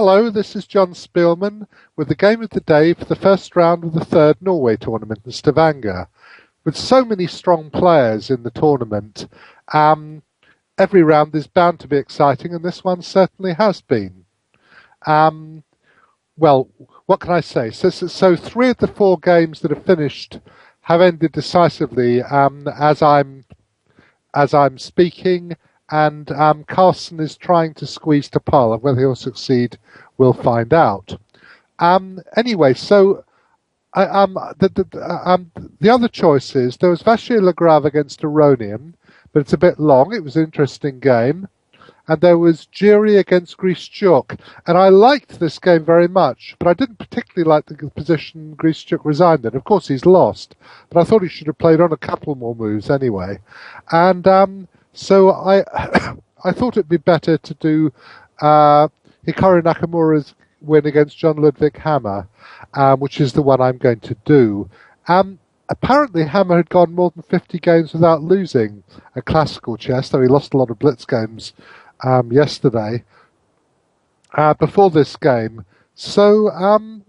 Hello, this is Jon Speelman with the game of the day for the first round of the third Norway tournament in Stavanger. With so many strong players in the tournament, every round is bound to be exciting, and this one certainly has been. Well, what can I say? So 3 of the 4 games that have finished have ended decisively as I'm speaking, and Carlsen is trying to squeeze Topalov. Whether he'll succeed, we'll find out. Anyway, so the other choices, there was Vachier-Lagrave against Aronian, but it's a bit long. It was an interesting game. And there was Giri against Grischuk. And I liked this game very much, but I didn't particularly like the position Grischuk resigned in. Of course, he's lost, but I thought he should have played on a couple more moves anyway. And so I I thought it'd be better to do Hikaru Nakamura's win against John Ludwig Hammer, which is the one I'm going to do. Apparently, Hammer had gone more than 50 games without losing a classical chess, though he lost a lot of blitz games yesterday before this game. So,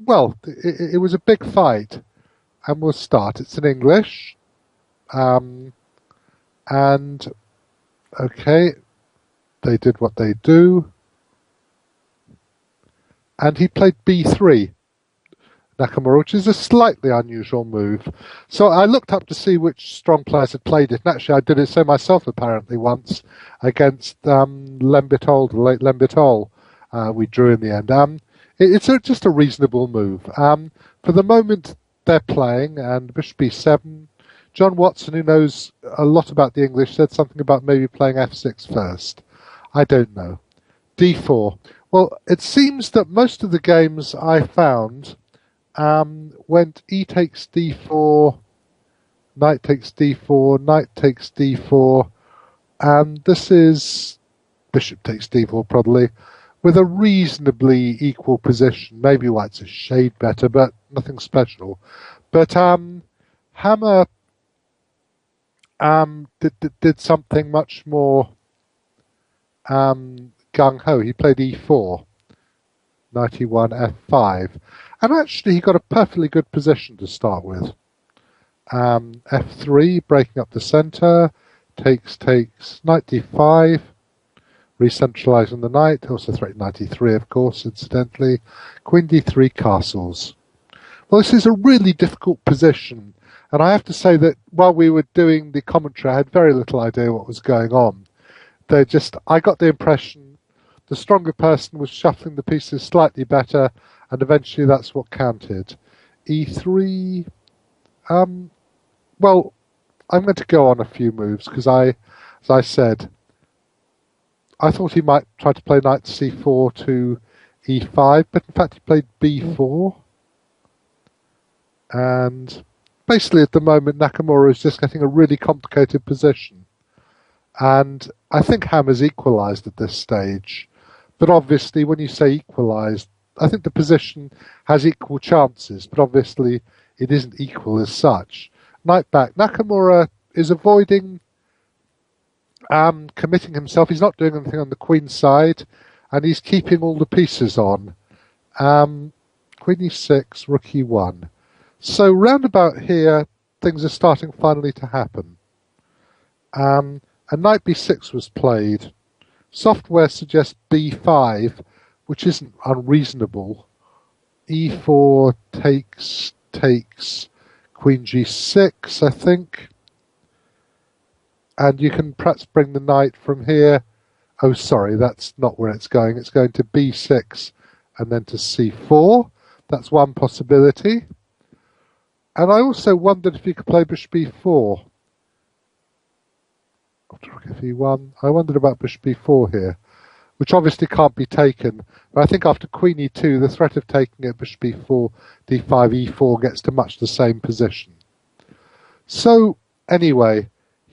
well, it was a big fight, and we'll start. It's in English, and okay, they did what they do, and he played b3. Nakamura, which is a slightly unusual move. So I looked up to see which strong players had played it, and actually I did it so myself apparently once against Lembitol, the late Lembitol. We drew in the end. It's just a reasonable move. For the moment they're playing, and Bishop b7. John Watson, who knows a lot about the English, said something about maybe playing f6 first. I don't know. d4. Well, it seems that most of the games I found went e takes d4, knight takes d4, knight takes d4, and this is bishop takes d4 probably, with a reasonably equal position. Maybe white's a shade better, but nothing special. But Hammer did something much more gung-ho. He played e4, knight e1, f5. And actually, he got a perfectly good position to start with. f3, breaking up the center, takes, knight d5, re-centralizing the knight, also threatening knight e3, of course, incidentally. Queen d3, castles. Well, this is a really difficult position, and I have to say that while we were doing the commentary, I had very little idea what was going on. I got the impression the stronger person was shuffling the pieces slightly better, and eventually that's what counted. e3, well, I'm going to go on a few moves, because as I said, I thought he might try to play knight c4 to e5, but in fact he played b4. And basically at the moment Nakamura is just getting a really complicated position. And I think Hammer's equalised at this stage. But obviously when you say equalised, I think the position has equal chances, but obviously it isn't equal as such. Knight back. Nakamura is avoiding committing himself. He's not doing anything on the queen side, and he's keeping all the pieces on. Queen e6, rook e1. So round about here, things are starting finally to happen. And knight b6 was played. Software suggests b5, which isn't unreasonable. e4 takes, queen g6, I think. And you can perhaps bring the knight from here. Oh, sorry, that's not where it's going. It's going to b6 and then to c4. That's one possibility. And I also wondered if you could play bishop b4. After rook f1, I wondered about bishop b4 here, which obviously can't be taken. But I think after queen e2, the threat of taking it, bishop b4, d5, e4 gets to much the same position. So, anyway,